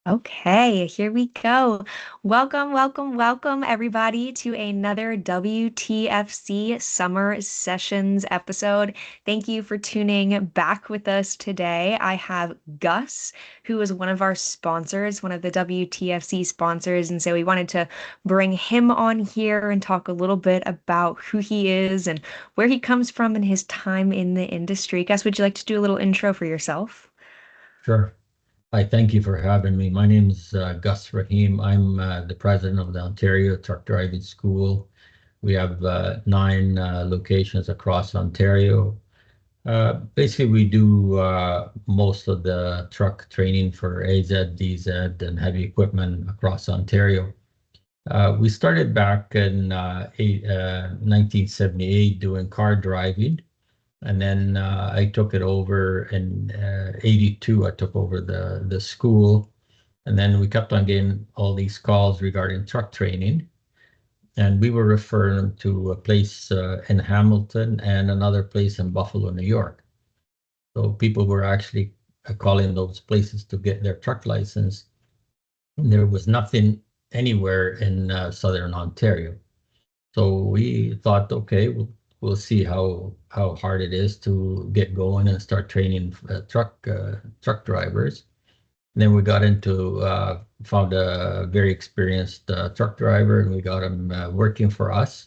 Okay, here we go. Welcome, welcome, welcome, everybody, to another WTFC Summer Sessions episode. Thank you for tuning back with us today. I have Gus, who is one of our sponsors, one of the WTFC sponsors. And so we wanted to bring him on here and talk a little bit about who he is and where he comes from and his time in the industry. Gus, would you like to do a little intro for yourself? Sure. Hi, thank you for having me. My name is Gus Rahim. I'm the president of the Ontario Truck Driving School. We have nine locations across Ontario. Basically, we do most of the truck training for AZ, DZ, and heavy equipment across Ontario. We started back in 1978 doing car driving. And then I took it over in 82. I took over the school. And then we kept on getting all these calls regarding truck training. And we were referring to a place in Hamilton and another place in Buffalo, New York. So people were actually calling those places to get their truck license. And there was nothing anywhere in Southern Ontario. So we thought, okay, we'll see how hard it is to get going and start training truck drivers. And then we got into found a very experienced truck driver, and we got him working for us.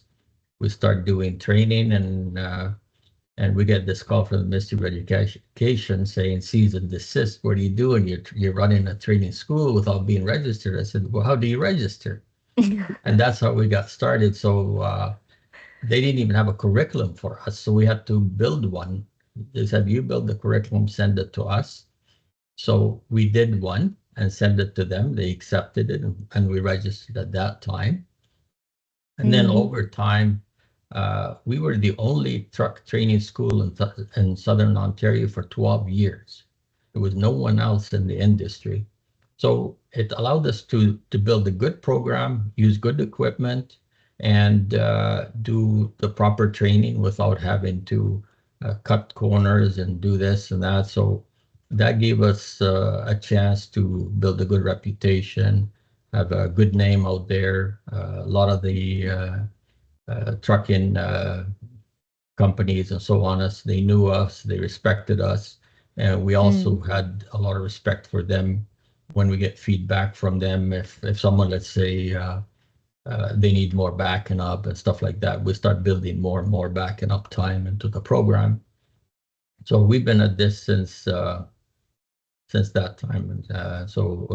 We started doing training, and we get this call from the Ministry of Education saying, "Cease and desist. What are you doing? You're running a training school without being registered." I said, "Well, how do you register?" And that's how we got started. So they didn't even have a curriculum for us, so we had to build one. They said, "You build the curriculum, send it to us." So we did one and sent it to them. They accepted it, and we registered at that time. And then over time, we were the only truck training school in Southern Ontario for 12 years. There was no one else in the industry. So it allowed us to build a good program, use good equipment, and do the proper training without having to cut corners and do this and that. So that gave us a chance to build a good reputation, have a good name out there. A lot of the trucking companies and so on us, they knew us, they respected us, and we also had a lot of respect for them when we get feedback from them. If someone, let's say, they need more backing up and stuff like that, we start building more and more backing up time into the program. So we've been at this since that time. So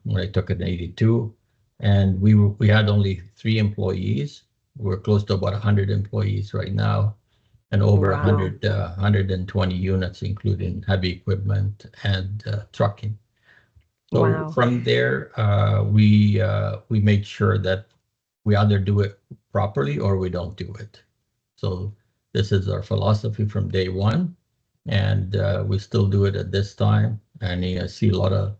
when I took it in 82, and we had only 3 employees. We're close to about 100 employees right now, and over Wow. 120 units, including heavy equipment and trucking. So Wow. from there, we made sure that we either do it properly or we don't do it. So this is our philosophy from day one, and we still do it at this time. And you see a lot of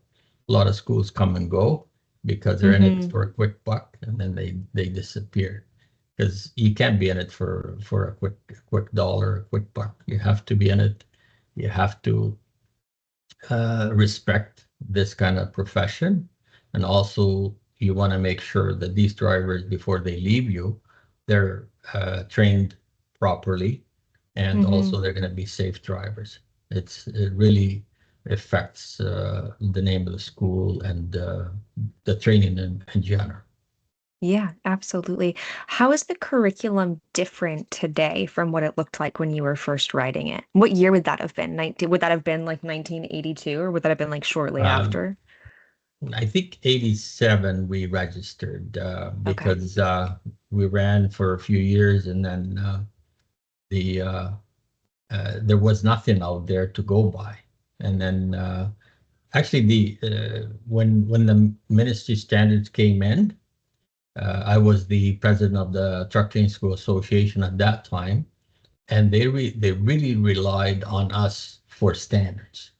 schools come and go because they're in it for a quick buck, and then they disappear. Because you can't be in it for a quick dollar, a quick buck. You have to be in it. You have to respect this kind of profession, and also you want to make sure that these drivers, before they leave you, they're trained properly, and also they're going to be safe drivers. It really affects the name of the school and the training in general. Yeah, absolutely. How is the curriculum different today from what it looked like when you were first writing it? What year would that have been? Would that have been like 1982 or would that have been like shortly Um, after? I think 87 we registered Okay. because we ran for a few years, and then the there was nothing out there to go by. And then actually when the ministry standards came in, I was the president of the Truck Training School Association at that time, and they really relied on us for standards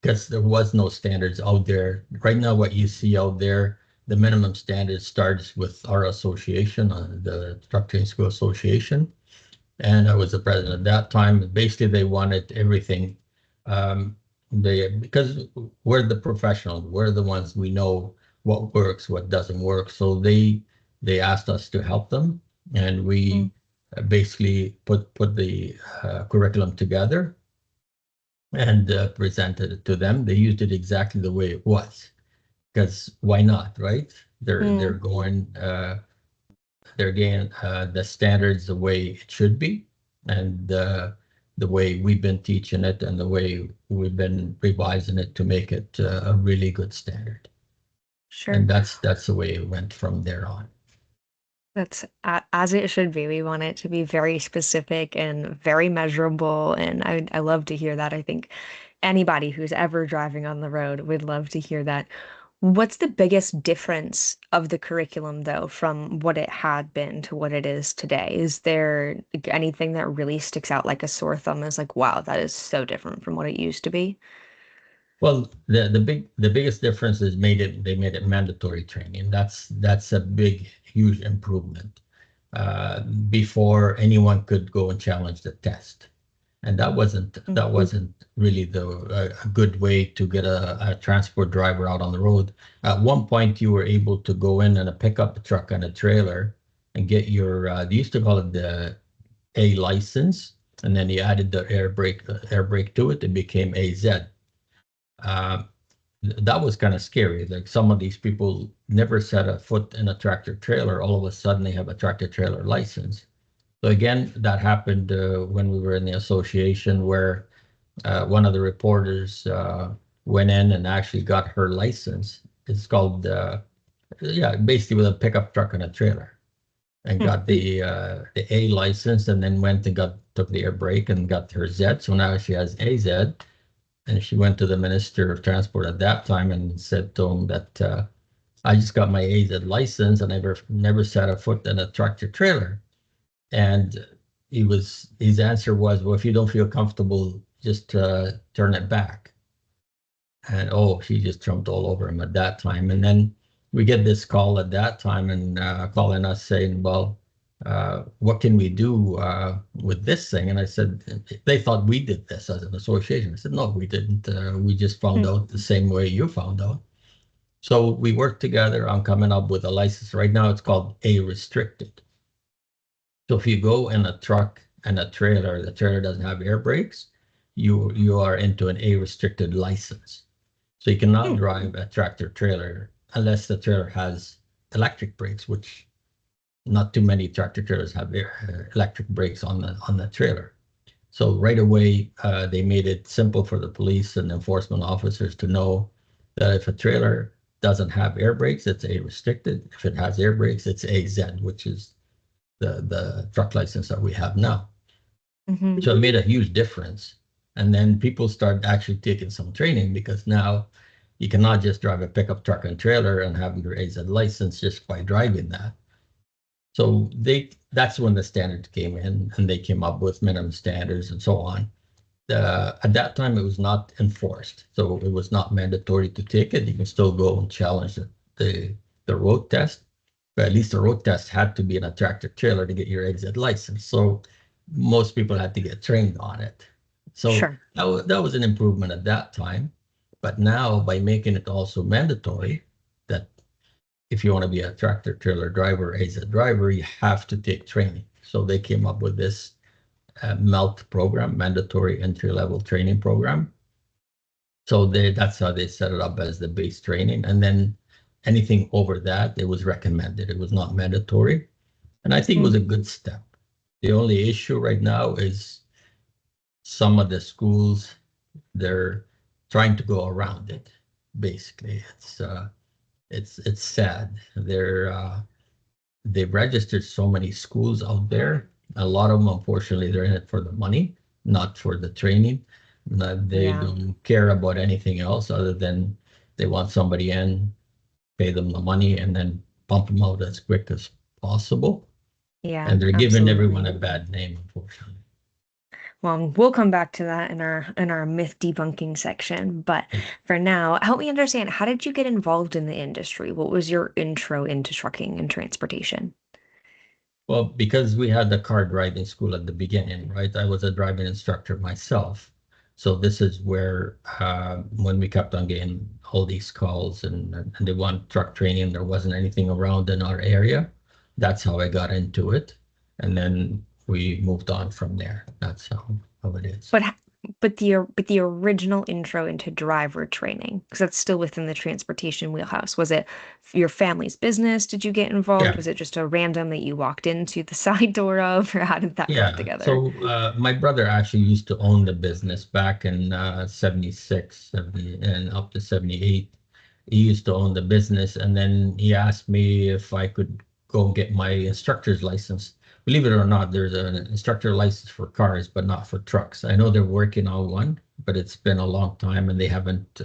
because there was no standards out there. Right now, what you see out there, the minimum standard starts with our association, the Truck Training School Association, and I was the president at that time. Basically, they wanted everything. because we're the professionals, we're the ones we know what works, what doesn't work. So they asked us to help them, and Mm, we basically put the curriculum together and presented it to them. They used it exactly the way it was, because why not, right? They're mm, going they're getting the standards the way it should be, and the way we've been teaching it, and the way we've been revising it to make it a really good standard. And sure. that's the way it went from there on. That's as it should be. We want it to be very specific and very measurable. And I love to hear that. I think anybody who's ever driving on the road would love to hear that. What's the biggest difference of the curriculum, though, from what it had been to what it is today? Is there like, anything that really sticks out like a sore thumb is like, wow, that is so different from what it used to be? Well, the biggest difference is they made it mandatory training. That's a big, huge improvement. Before anyone could go and challenge the test. And Mm, that wasn't really a good way to get a transport driver out on the road. At one point, you were able to go in a pickup truck and a trailer and get your they used to call it the A license, and then you added the air brake to it. It became AZ. Uh, that was kind of scary. Like some of these people never set a foot in a tractor trailer. All of a sudden, they have a tractor trailer license. So again, that happened when we were in the association, where one of the reporters went in and actually got her license. It's called, yeah, basically with a pickup truck and a trailer, and mm, got the A license, and then went and took the air brake and got her Z. So now she has AZ, and she went to the Minister of Transport at that time and said to him that I just got my AZ license and I never set a foot in a tractor trailer. And his answer was, well, if you don't feel comfortable, just turn it back. And oh, she just jumped all over him at that time. And then we get this call at that time, and calling us saying, well, what can we do with this thing? And I said, they thought we did this as an association. I said, no, we didn't. We just found mm, out the same way you found out. So we worked together on coming up with a license. Right now it's called A restricted. So if you go in a truck and a trailer, the trailer doesn't have air brakes, you are into an A restricted license. So you cannot mm, drive a tractor trailer unless the trailer has electric brakes, which not too many tractor trailers have electric brakes on the trailer. So right away, they made it simple for the police and enforcement officers to know that if a trailer doesn't have air brakes, it's A restricted. If it has air brakes, it's AZ, which is the truck license that we have now. mhm. So it made a huge difference. And then people start actually taking some training, because now you cannot just drive a pickup truck and trailer and have your AZ license just by driving that. So that's when the standards came in, and they came up with minimum standards and so on. At that time, it was not enforced, so it was not mandatory to take it. You can still go and challenge the, the road test, but at least the road test had to be in a tractor trailer to get your exit license. So most people had to get trained on it. So Sure. that was an improvement at that time. But now, by making it also mandatory, that if you want to be a tractor trailer driver as a driver, you have to take training. So they came up with this MELT program, mandatory entry level training program. So that's how they set it up, as the base training. And then anything over that, it was recommended. It was not mandatory. And I think it was Mm, a good step. The only issue right now is some of the schools, they're trying to go around it. Basically, it's sad. They've registered so many schools out there. A lot of them, unfortunately, they're in it for the money, not for the training. They yeah. don't care about anything else other than they want somebody in, pay them the money, and then pump them out as quick as possible. Yeah, And they're giving everyone absolutely. a bad name, unfortunately. Well, we'll come back to that in our myth debunking section, but for now, help me understand, how did you get involved in the industry? What was your intro into trucking and transportation? Well, because we had the car driving school at the beginning, right? I was a driving instructor myself. So this is where when we kept on getting all these calls and they want truck training, there wasn't anything around in our area. That's how I got into it. And then we moved on from there. That's how it is. But but the original intro into driver training, because that's still within the transportation wheelhouse. Was it your family's business? Did you get involved? Yeah. Was it just a random that you walked into the side door of, or how did that come Yeah. together? So my brother actually used to own the business back in 76, 70, and up to 78. He used to own the business, and then he asked me if I could go and get my instructor's license. Believe it or not, there's an instructor license for cars, but not for trucks. I know they're working on one, but it's been a long time and they haven't,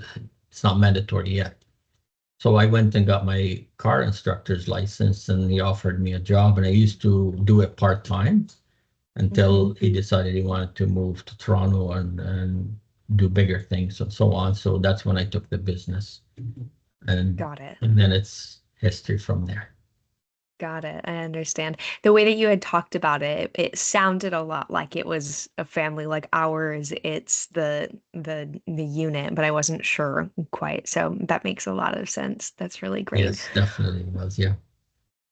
it's not mandatory yet. So I went and got my car instructor's license and he offered me a job, and I used to do it part-time until Mhm. he decided he wanted to move to Toronto and do bigger things and so on. So that's when I took the business, and Got it. and then it's history from there. Got it. I understand. The way that you had talked about it, it sounded a lot like it was a family like ours. It's the unit, but I wasn't sure quite. So that makes a lot of sense. That's really great. Yes, definitely was. Yeah.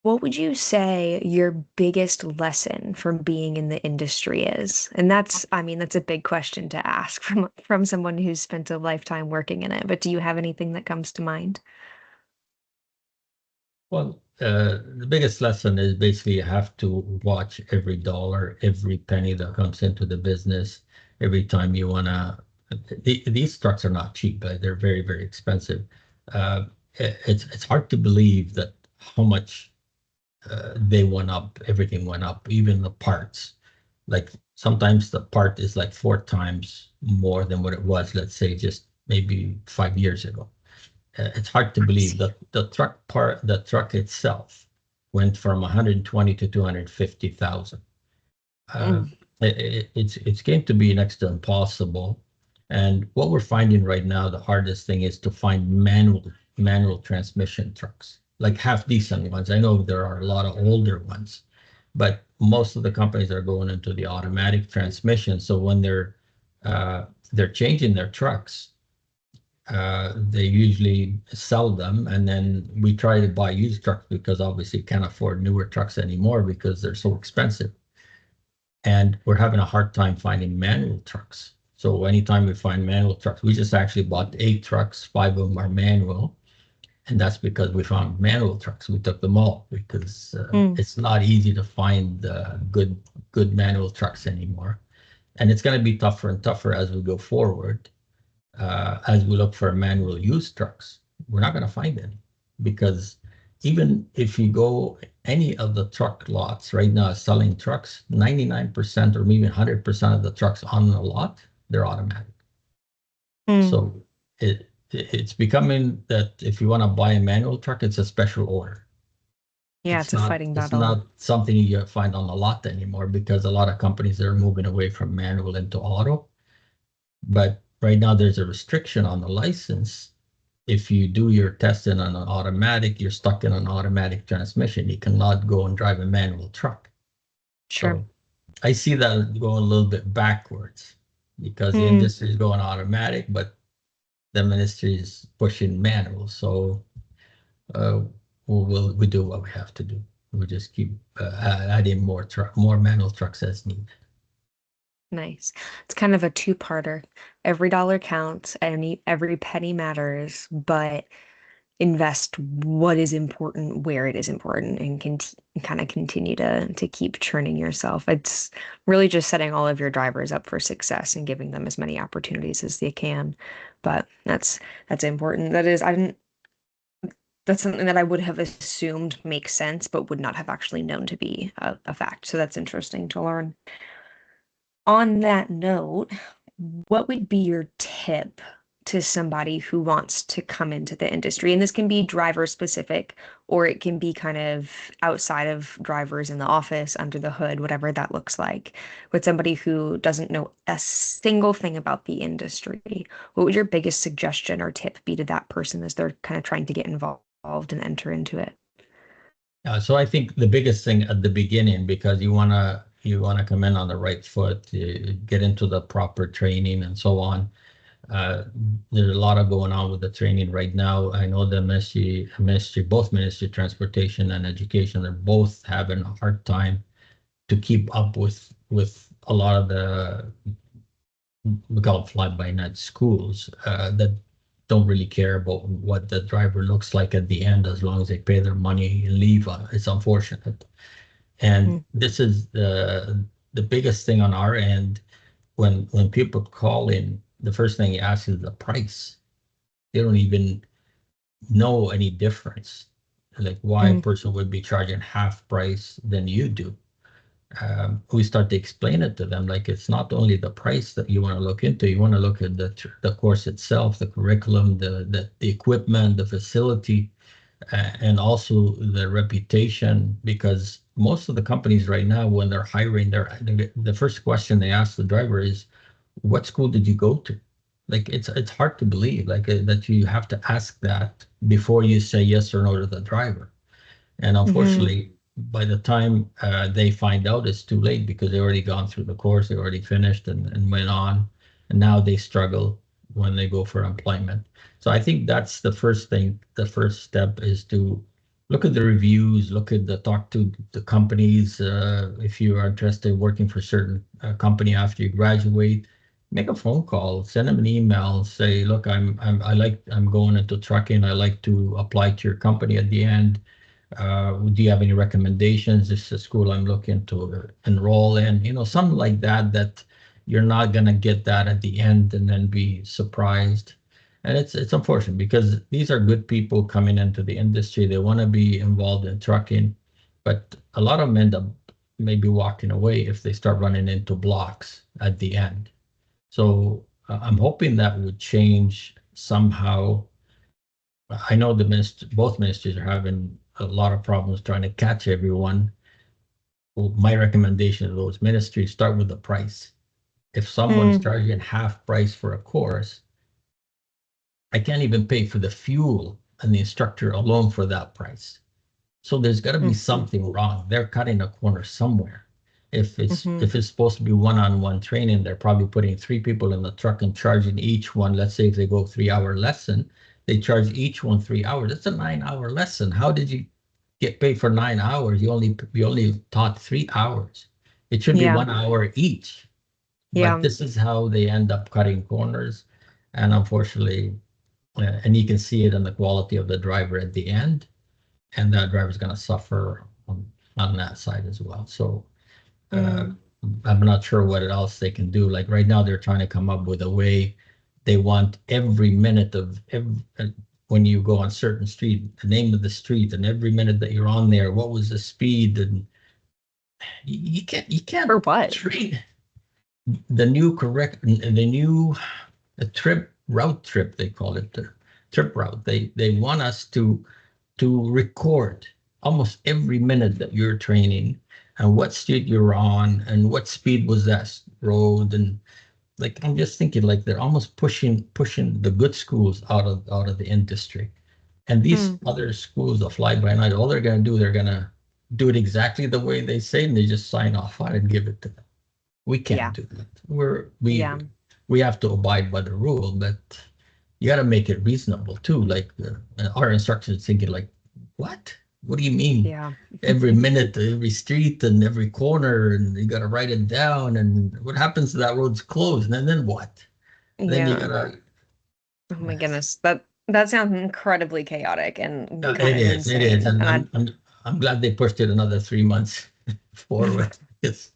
What would you say your biggest lesson from being in the industry is? And that's, I mean, that's a big question to ask from someone who's spent a lifetime working in it. But do you have anything that comes to mind? Well, the biggest lesson is basically you have to watch every dollar, every penny that comes into the business. Every time you wanna, these trucks are not cheap, but they're very, very expensive. It's hard to believe that how much they went up, everything went up, even the parts. Like sometimes the part is like 4 times more than what it was, let's say just maybe 5 years ago. It's hard to I believe see. that the truck itself went from 120 to 250,000. Uh, Mm, it's going to be next to impossible. And what we're finding right now, the hardest thing is to find manual transmission trucks, like half decent ones. I know there are a lot of older ones, but most of the companies are going into the automatic transmission. So when they're changing their trucks, they usually sell them, and then we try to buy used trucks because obviously can't afford newer trucks anymore because they're so expensive. And we're having a hard time finding manual trucks. So anytime we find manual trucks, we just actually bought 8 trucks, 5 of them are manual. And that's because we found manual trucks. We took them all because mm, it's not easy to find good manual trucks anymore. And it's going to be tougher and tougher as we go forward, as we look for manual used trucks. We're not going to find any because even if you go any of the truck lots right now selling trucks, 99% or even 100% of the trucks on the lot, they're automatic. mm. So it's becoming that if you want to buy a manual truck, it's a special order. Yeah, It's it's a not fighting it's battle. not something you find on the lot anymore because a lot of companies are moving away from manual into auto. But right now there's a restriction on the license. If you do your testing on an automatic, you're stuck in an automatic transmission. You cannot go and drive a manual truck. Sure. So I see that going a little bit backwards because the Mm, industry is going automatic, but the ministry is pushing manual. So uh, we do what we have to do. We just keep adding more manual trucks as needed. nice. It's kind of a two-parter. Every dollar counts, every penny matters, but invest what is important where it is important and can kind of continue to keep churning yourself. It's really just setting all of your drivers up for success and giving them as many opportunities as they can. But that's important. That is, I didn't that's something that I would have assumed makes sense, but would not have actually known to be a fact. So that's interesting to learn. On that note, what would be your tip to somebody who wants to come into the industry? And this can be driver specific, or it can be kind of outside of drivers in the office, under the hood, whatever that looks like. With somebody who doesn't know a single thing about the industry, what would your biggest suggestion or tip be to that person as they're kind of trying to get involved and enter into it? So I think the biggest thing at the beginning, because you want to you want to come in on the right foot, you get into the proper training and so on. Uh, there's a lot of going on with the training right now. I know the both Ministry of Transportation and Education, they're both having a hard time to keep up with a lot of the, we call it fly-by-night schools, that don't really care about what the driver looks like at the end as long as they pay their money and leave. It's unfortunate. And Mm, this is the biggest thing on our end. When people call in, the first thing you ask is the price. They don't even know any difference, like why a mm, person would be charging half price than you do. We start to explain it to them, like it's not only the price that you want to look into. You want to look at the course itself, the curriculum, the equipment, the facility, and also the reputation. Because most of the companies right now, when they're hiring, the first question they ask the driver is, "What school did you go to?" Like it's hard to believe, like that you have to ask that before you say yes or no to the driver. And mhm. unfortunately, by the time they find out, it's too late because they already gone through the course, they already finished and went on. And now they struggle when they go for employment. So I think that's the first thing. The first step is to look at the reviews, talk to the companies. If you are interested in working for a certain company after you graduate, make a phone call, send them an email, say, look, I'm going into trucking. I like to apply to your company at the end. Do you have any recommendations? This is a school I'm looking to enroll in, something like that, that you're not gonna get that at the end and then be surprised. And it's unfortunate because these are good people coming into the industry. They want to be involved in trucking, but a lot of them end up maybe walking away if they start running into blocks at the end. So I'm hoping that would change somehow. I know both ministries are having a lot of problems trying to catch everyone. Well, my recommendation to those ministries, start with the price. If someone's Mm, charging half price for a course, I can't even pay for the fuel and the instructor alone for that price. So there's got to be mm, something wrong. They're cutting a corner somewhere. If it's mhm. if it's supposed to be one-on-one training, they're probably putting three people in the truck and charging each one. Let's say if they go 3 hour lesson, they charge each one 3 hours. It's a 9 hour lesson. How did you get paid for 9 hours? You only taught 3 hours. It should be Yeah, 1 hour each. But yeah. this is how they end up cutting corners, and unfortunately, and you can see it in the quality of the driver at the end, and that driver's going to suffer on that side as well. So uh, Mm, I'm not sure what else they can do. Like right now, they're trying to come up with a way. They want every minute of when you go on certain street, the name of the street, and every minute that you're on there, what was the speed, and you can't for what? train the new trip they call it, the trip route. They want us to record almost every minute that you're training and what street you're on and what speed was that road. And like I'm just thinking, like they're almost pushing the good schools out of the industry. And these Mm, other schools, the fly by night, all they're gonna do it exactly the way they say, and they just sign off on it and give it to them. We can't yeah, do that. We have to abide by the rule, but you got to make it reasonable too. Like our instructors thinking, like, what? What do you mean? yeah, Every minute, every street, and every corner, and you got to write it down. And what happens to that road's closed? And then what? Then you yeah. gotta. Oh my goodness, that sounds incredibly chaotic and kind It of is. It is, insane. and And I'm glad they pushed it another 3 months I forward. It's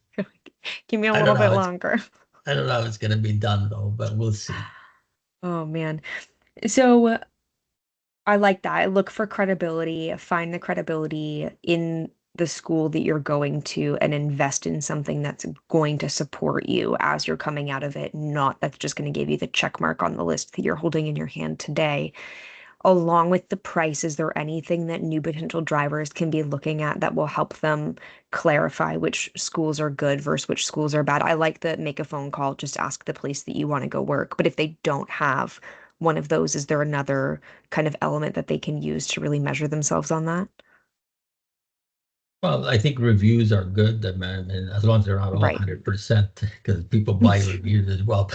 give me a I little don't know. bit It's longer. I don't know how it's gonna be done though, but we'll see. Oh man. So I like that. I look for credibility, find the credibility in the school that you're going to and invest in something that's going to support you as you're coming out of it, not that's just going to give you the check mark on the list that you're holding in your hand today. Along with the price, is there anything that new potential drivers can be looking at that will help them clarify which schools are good versus which schools are bad? I like the make a phone call, just ask the place that you want to go work. But if they don't have one of those, is there another kind of element that they can use to really measure themselves on that? Well, I think reviews are good, man, and as long as they're not all Right. 100%, because people buy reviews as well.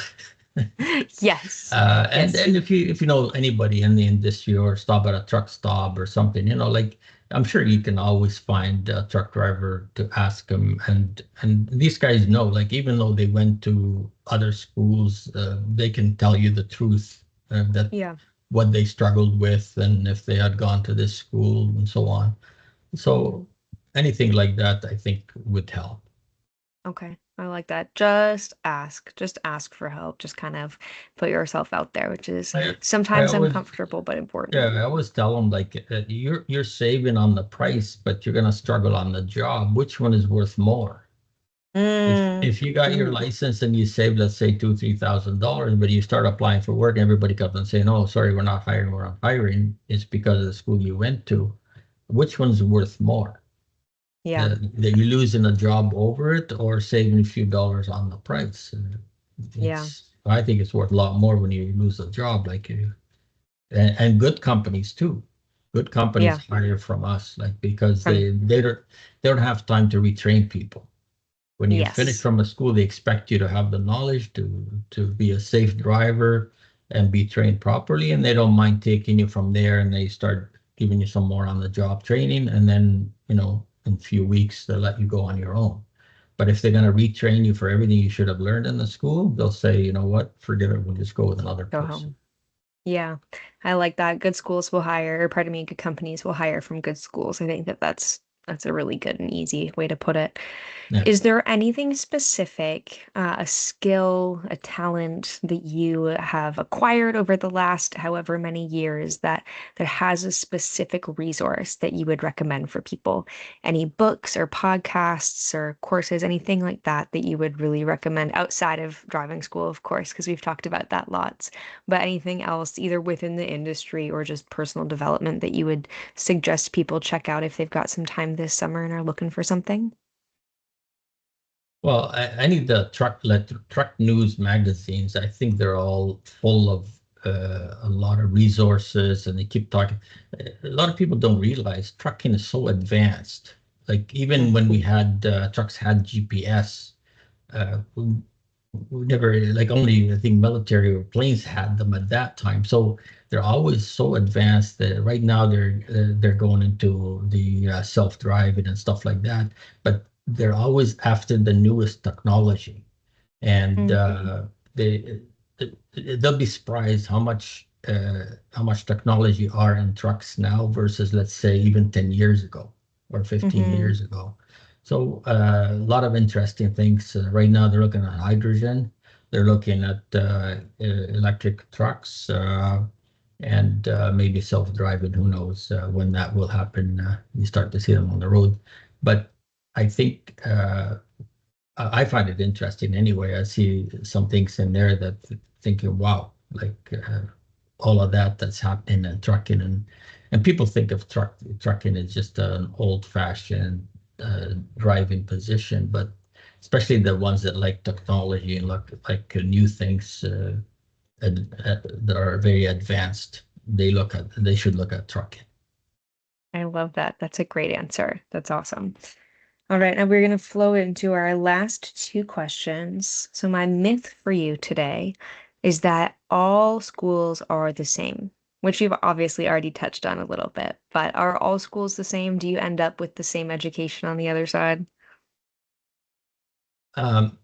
Yes. Yes. And if you know anybody in the industry or stop at a truck stop or something, like I'm sure you can always find a truck driver to ask them. And these guys know, like even though they went to other schools, they can tell you the truth that Yeah. what they struggled with and if they had gone to this school and so on. Mhm. So anything like that, I think would help. Okay. I like that. Just ask. Just ask for help. Just kind of put yourself out there, which is I I sometimes always uncomfortable but Yeah, important. I always tell them like you're saving on the price, but you're gonna struggle on the job. Which one is worth more? Mm. If you got your Ooh. license and you save, let's say $2,000, $3,000, but you start applying for work and everybody comes and saying, "Oh, sorry, we're not hiring," it's because of the school you went to. Which one's worth more? Yeah. That you losing a job over it or saving a few dollars on the price? Yeah. I think it's worth a lot more when you lose a job, like you and good companies too. Good companies Yeah. hire from us, like because From they don't have time to retrain people. When you finish yes. from a school, they expect you to have the knowledge to be a safe driver and be trained properly, and they don't mind taking you from there, and they start giving you some more on the job training, and then in a few weeks they'll let you go on your own. But if they're going to retrain you for everything you should have learned in the school, they'll say, you know what, forget it, we'll just go with another Go person. home. Yeah, I like that. Good schools will hire, or pardon me, good companies will hire from good schools. I think that's a really good and easy way to put it. Yeah. Is there anything specific, a skill, a talent that you have acquired over the last however many years that has a specific resource that you would recommend for people? Any books or podcasts or courses, anything like that that you would really recommend outside of driving school, of course, because we've talked about that lots. But anything else, either within the industry or just personal development that you would suggest people check out if they've got some time this summer and are looking for something? Well, I need the truck news magazines. I think they're all full of a lot of resources, and they keep talking. A lot of people don't realize trucking is so advanced. Like even when we had trucks had GPS, we never like only I think military or planes had them at that time. So they're always so advanced that right now they're going into the self-driving and stuff like that. But they're always after the newest technology, and Mhm. they they'll be surprised how much technology are in trucks now versus let's say even 10 years ago or 15 Hmm. years ago. So a lot of interesting things. Right now they're looking at hydrogen, they're looking at electric trucks, and maybe self-driving. Who knows when that will happen? You start to see them on the road, but I think I find it interesting anyway. I see some things in there that thinking, wow, like all of that's happening in trucking, and people think of trucking as just an old-fashioned driving position, but especially the ones that like technology and look like new things that are very advanced, they should look at trucking. I love that. That's a great answer. That's awesome. All right, now we're going to flow into our last two questions. So, my myth for you today is that all schools are the same, which you've obviously already touched on a little bit, but are all schools the same? Do you end up with the same education on the other side? Um,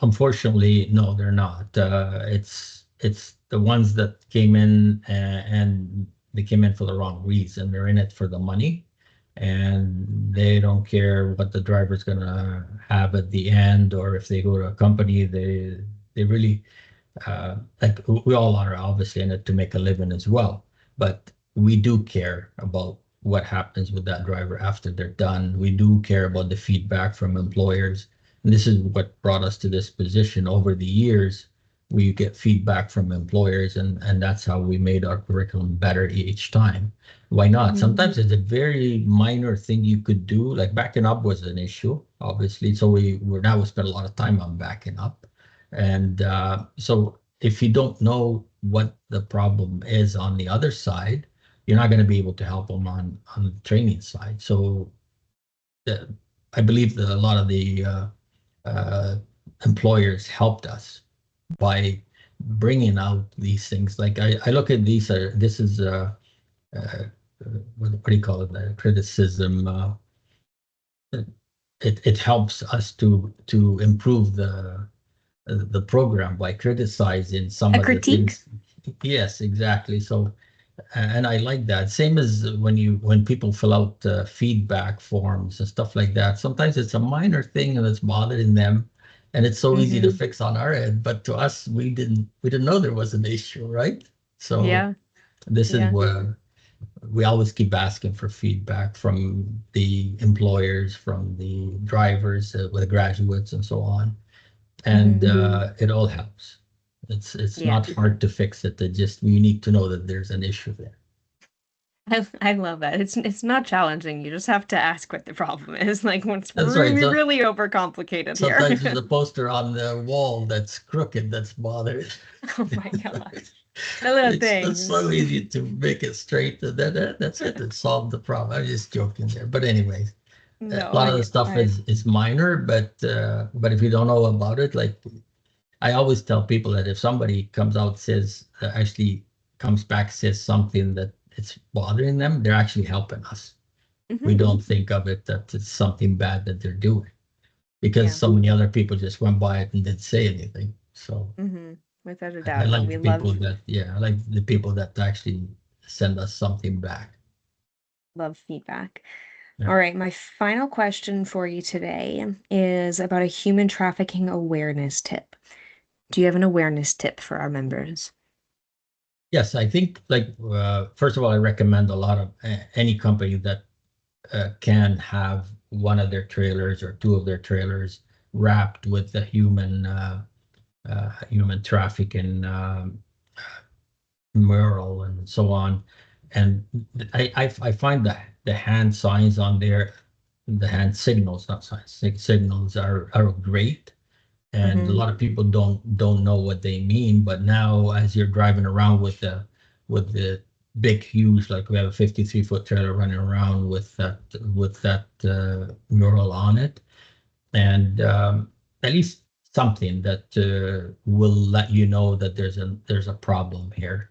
Unfortunately, no, they're not. It's the ones that came in and they came in for the wrong reason. They're in it for the money, and they don't care what the driver's gonna have at the end, or if they go to a company, they really like we all are obviously in it to make a living as well, but we do care about what happens with that driver after they're done. We do care about the feedback from employers. And this is what brought us to this position over the years. We get feedback from employers, and that's how we made our curriculum better each time. Why not? Mhm. Sometimes it's a very minor thing you could do. Like backing up was an issue, obviously. So we spend a lot of time on backing up. And so if you don't know what the problem is on the other side, you're not going to be able to help them on the training side. So I believe that a lot of the uh, employers helped us by bringing out these things. Like I look at these. This is uh, what do you call it? Criticism. It helps us to improve the program by criticizing some A of the critique? things. Yes, exactly. So, and I like that. Same as when people fill out feedback forms and stuff like that. Sometimes it's a minor thing and it's bothering them, and it's so easy to Hmm. fix on our end. But to us, we didn't know there was an issue, right? So Yeah. this is Yeah. where we always keep asking for feedback from the employers, from the drivers, with graduates, and so on. And Hmm. it all helps. It's Yeah. not hard to fix it. It just we need to know that there's an issue there. I love that. It's not challenging. You just have to ask what the problem is. Like what's That's right. really, So really overcomplicated here. sometimes there's a poster on the wall that's crooked, that's bothered. Oh my gosh. The little It's so things. easy to make it straight. That's it. It solved the problem. I'm just joking there. But anyways, a No, lot of the stuff is minor, but if you don't know about it, like I always tell people that if somebody comes out says actually comes back says something that it's bothering them, they're actually helping us. We hmm don't think of it that it's something bad that they're doing because Yeah. so many other people just went by it and didn't say anything. So Without a I doubt. No, like we the people love that, yeah, I like the people that actually send us something back. love feedback. Yeah. All right, my final question for you today is about a human trafficking awareness tip. Do you have an awareness tip for our members? Yes, I think like first of all, I recommend a lot of any company that can have one of their trailers or two of their trailers wrapped with the human trafficking mural and so on. And I find that the hand signs on there, the hand signals, not signs, signals are great. And a Hmm. lot of people don't know what they mean. But now, as you're driving around with the big, huge, like we have a 53-foot trailer running around with that mural on it, and at least something that will let you know that there's a problem here.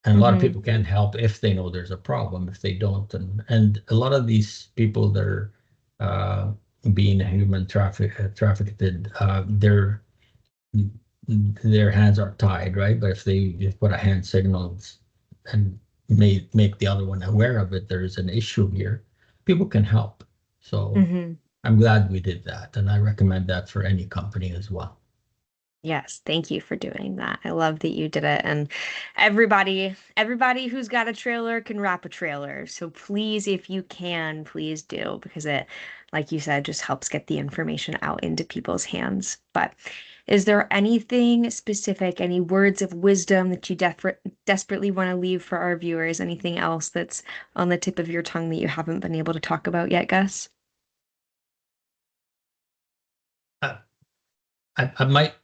And a lot of Hmm. people can't help if they know there's a problem. If they don't, and a lot of these people that are uh, being trafficked, their hands are tied, right? But if they just put a hand signal and make the other one aware of it, there's an issue here. People can help. So hmm I'm glad we did that, and I recommend that for any company as well. Yes, thank you for doing that. I love that you did it. And everybody who's got a trailer can wrap a trailer. So please, if you can, please do because it, like you said, just helps get the information out into people's hands. But is there anything specific, any words of wisdom that you desperately want to leave for our viewers? Anything else that's on the tip of your tongue that you haven't been able to talk about yet, Gus? Uh,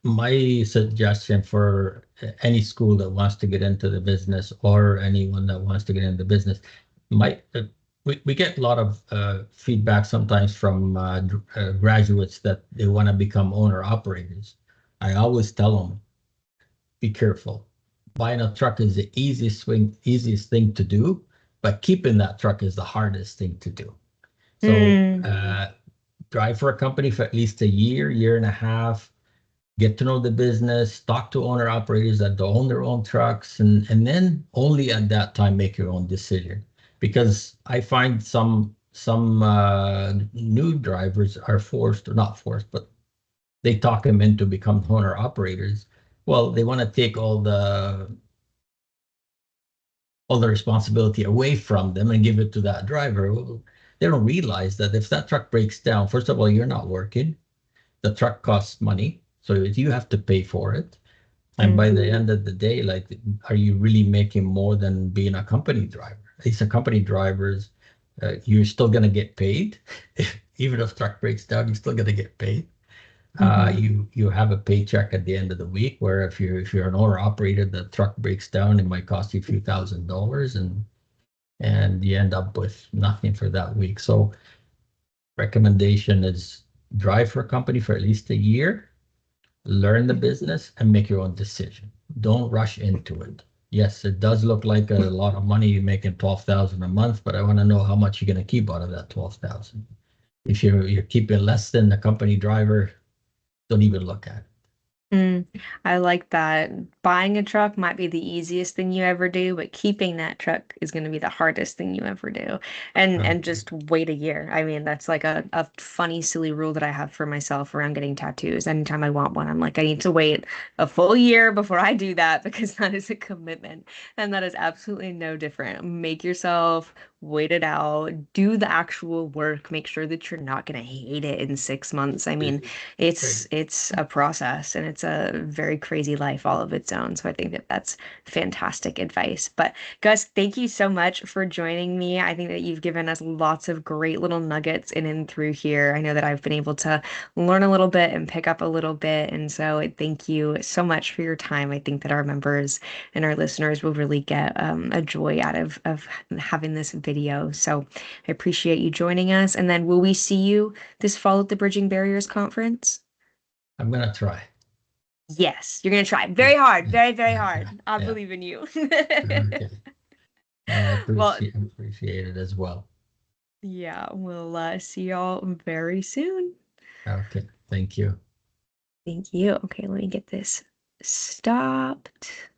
my suggestion for any school that wants to get into the business or anyone that wants to get into the business might we get a lot of feedback sometimes from graduates that they want to become owner operators. I always tell them, be careful. Buying a truck is the easiest thing to do, but keeping that truck is the hardest thing to do. So Hmm. drive for a company for at least a year and a half, get to know the business, talk to owner operators that own their own trucks, and then only at that time make your own decision. Because I find some new drivers are forced or not forced, but they talk them into become owner operators. Well, they want to take all the responsibility away from them and give it to that driver. Well, they don't realize that if that truck breaks down, first of all, you're not working. The truck costs money, so you have to pay for it. And by the end of the day, like, are you really making more than being a company driver? These are company drivers. You're still going to get paid. Even if truck breaks down, you're still going to get paid. hmm You have a paycheck at the end of the week. Where if you're an owner operator, the truck breaks down, it might cost you a few $1,000s, and you end up with nothing for that week. So recommendation is drive for a company for at least a year, learn the Mhm. business, and make your own decision. Don't rush into it. Yes, it does look like a lot of money. You're making 12,000 a month, but I want to know how much you're going to keep out of that 12,000. If you're keeping less than the company driver, don't even look at it. Mm, I like that. Buying a truck might be the easiest thing you ever do, but keeping that truck is going to be the hardest thing you ever do. And Okay. just wait a year. I mean, that's like a funny, silly rule that I have for myself around getting tattoos. Anytime I want one, I'm like, I need to wait a full year before I do that because that is a commitment. And that is absolutely no different. Make yourself wait it out, do the actual work, make sure that you're not going to hate it in 6 months. I mean, Great. it's a process and it's a very crazy life all of its own. So I think that that's fantastic advice. But Gus, thank you so much for joining me. I think that you've given us lots of great little nuggets in and through here. I know that I've been able to learn a little bit and pick up a little bit. And so thank you so much for your time. I think that our members and our listeners will really get a joy out of having this video. So I appreciate you joining us. And then will we see you this fall at the Bridging Barriers Conference? I'm gonna try. Yes, you're gonna try Yeah, very hard, yeah, very, very yeah, hard. I yeah. believe in you. Okay. I Well, appreciate it as well. yeah, we'll see y'all very soon. Okay. Thank you. Thank you. Okay, let me get this stopped.